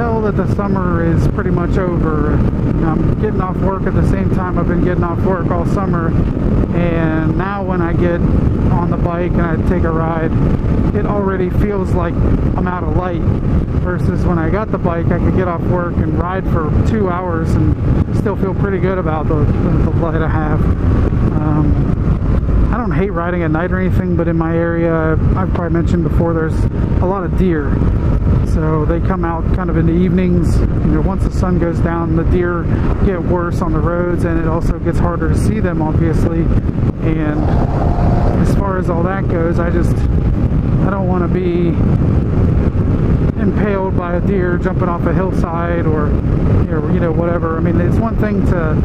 tell that the summer is pretty much over. I'm getting off work at the same time I've been getting off work all summer, and now when I get on the bike and I take a ride, it already feels like I'm out of light, versus when I got the bike I could get off work and ride for 2 hours and still feel pretty good about the light I have. I don't hate riding at night or anything, but in my area, I've probably mentioned before, there's a lot of deer. So they come out kind of in the evenings. You know, once the sun goes down, the deer get worse on the roads, and it also gets harder to see them, obviously. And as far as all that goes, I don't want to be impaled by a deer jumping off a hillside or you know, whatever. I mean, it's one thing to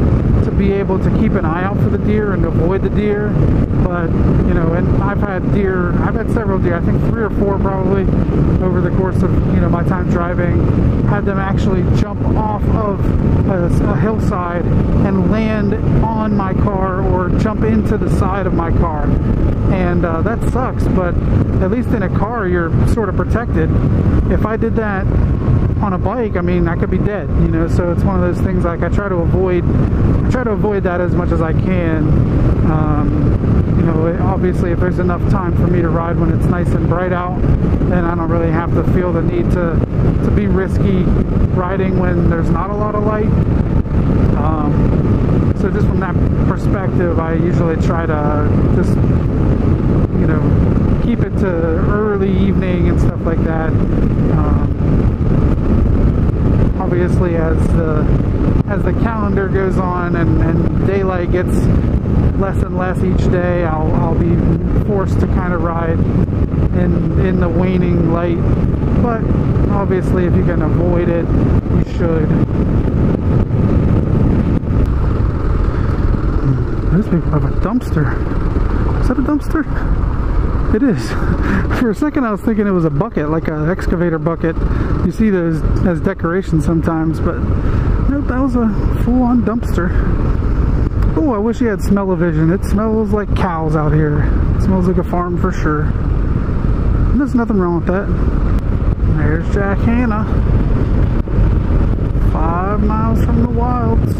be able to keep an eye out for the deer and avoid the deer, but you know, and I've had several deer, I think 3 or 4 probably over the course of, you know, my time driving, had them actually jump off of a hillside and land on my car or jump into the side of my car. And that sucks, but at least in a car you're sort of protected. If I did that on a bike, I mean, I could be dead, you know. So it's one of those things, like I try to avoid that as much as I can. You know, obviously if there's enough time for me to ride when it's nice and bright out, then I don't really have to feel the need to be risky riding when there's not a lot of light. So just from that perspective, I usually try to just, you know, keep it to early evening and stuff like that. Obviously, as the calendar goes on and daylight gets less and less each day, I'll be forced to kind of ride in the waning light. But obviously, if you can avoid it, you should. Those people have a dumpster. Is that a dumpster? It is. For a second I was thinking it was a bucket, like an excavator bucket. You see those as decorations sometimes, but nope, that was a full-on dumpster. Oh, I wish you had smell-o-vision. It smells like cows out here. It smells like a farm for sure. And there's nothing wrong with that. There's Jack Hanna. 5 miles from the wilds.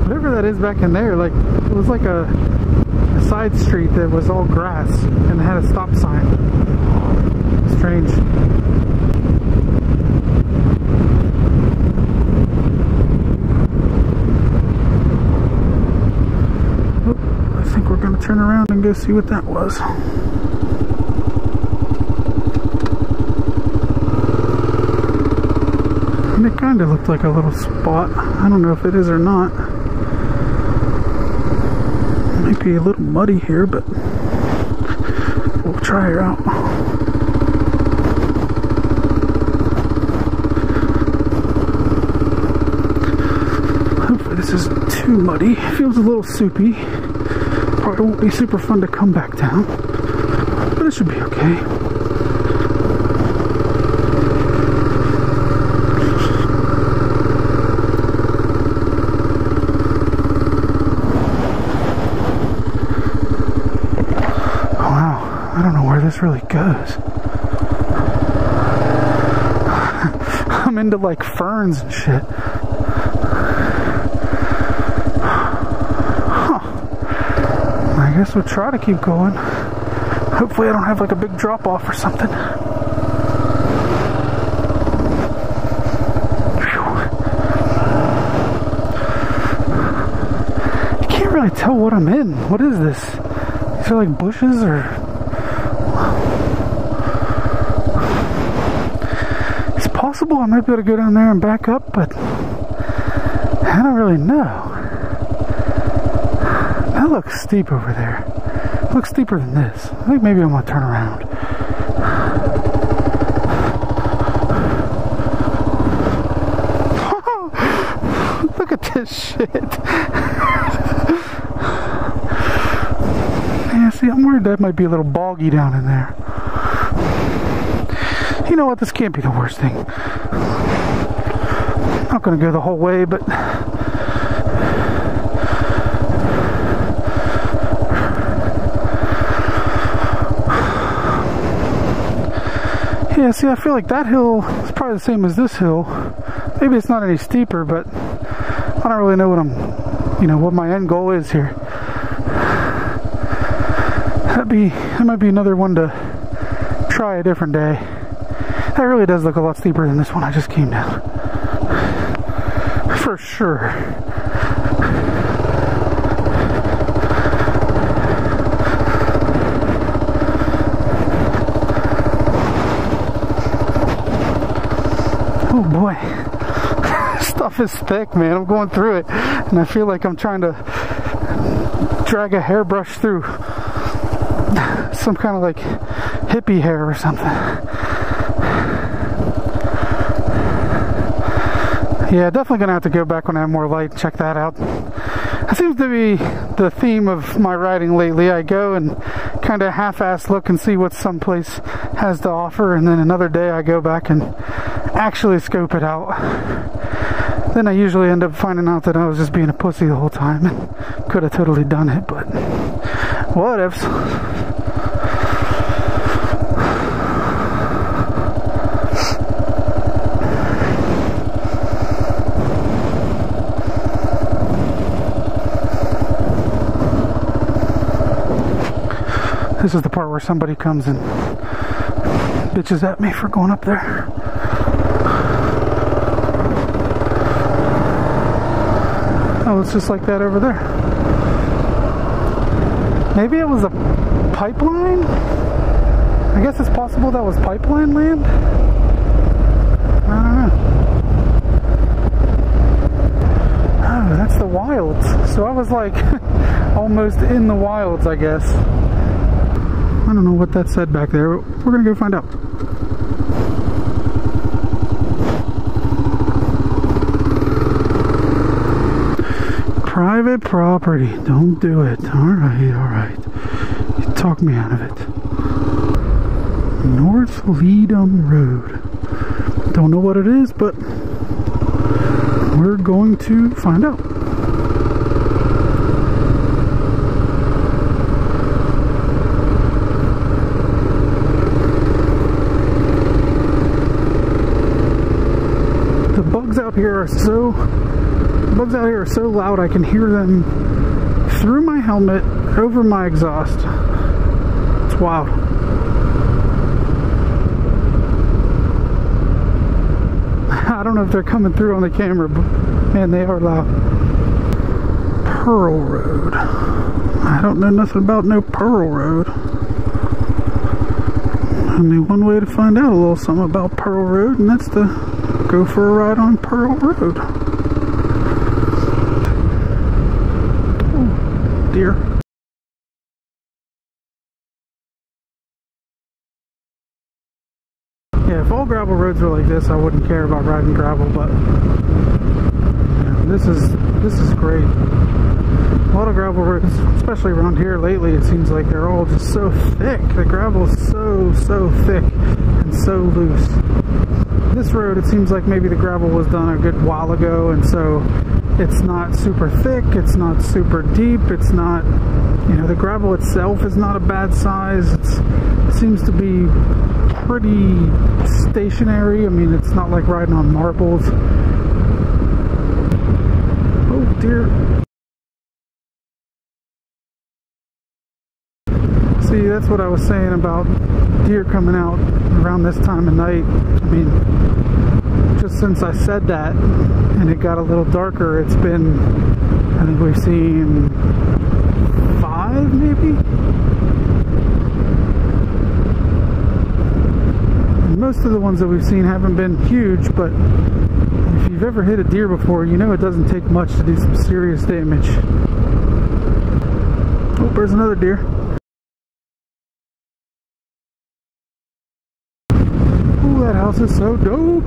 Whatever that is back in there, like, it was like a side street that was all grass and had a stop sign. Strange. Oh, I think we're gonna turn around and go see what that was. And it kind of looked like a little spot. I don't know if it is or not. Be a little muddy here, but we'll try her out. Hopefully this isn't too muddy. It feels a little soupy. Probably won't be super fun to come back down, but it should be okay. This really goes. I'm into like ferns and shit. Huh. I guess we'll try to keep going. Hopefully I don't have like a big drop off or something. I can't really tell what I'm in. What is this? These are like bushes or... possible I might be able to go down there and back up, but I don't really know. That looks steep over there. It looks steeper than this. I think maybe I'm gonna turn around. Look at this shit. Yeah, see, I'm worried that might be a little boggy down in there. You know what, this can't be the worst thing. I'm not going to go the whole way, but... Yeah, see, I feel like that hill is probably the same as this hill. Maybe it's not any steeper, but I don't really know what my end goal is here. That might be another one to try a different day. That really does look a lot steeper than this one I just came down. For sure. Oh boy. Stuff is thick, man. I'm going through it and I feel like I'm trying to drag a hairbrush through some kind of like hippie hair or something. Yeah, definitely gonna have to go back when I have more light and check that out. That seems to be the theme of my riding lately. I go and kind of half-ass look and see what someplace has to offer, and then another day I go back and actually scope it out. Then I usually end up finding out that I was just being a pussy the whole time and could have totally done it, but what ifs. This is the part where somebody comes and bitches at me for going up there. Oh, it's just like that over there. Maybe it was a pipeline? I guess it's possible that was pipeline land? I don't know. Oh, that's the wilds. So I was like almost in the wilds, I guess. I don't know what that said back there. We're gonna go find out. Private property. Don't do it. Alright, alright. You talk me out of it. North Leadham Road. Don't know what it is, but we're going to find out. The bugs out here are so loud I can hear them through my helmet, over my exhaust. It's wild. I don't know if they're coming through on the camera, but man, they are loud. Pearl Road. I don't know nothing about no Pearl Road. Only one way to find out a little something about Pearl Road, and that's to go for a ride on Pearl Road. Oh, dear. Yeah, if all gravel roads were like this, I wouldn't care about riding gravel, but yeah, this is great. A lot of gravel roads, especially around here lately, it seems like they're all just so thick. The gravel is so thick and so loose. This road, it seems like maybe the gravel was done a good while ago, and so it's not super thick, it's not super deep, it's not, the gravel itself is not a bad size. It seems to be pretty stationary. I mean, it's not like riding on marbles. Oh dear. See, that's what I was saying about deer coming out around this time of night. I mean, just since I said that and it got a little darker, it's been, I think we've seen 5 maybe? And most of the ones that we've seen haven't been huge, but if you've ever hit a deer before, you know it doesn't take much to do some serious damage. Oh, there's another deer. That house is so dope.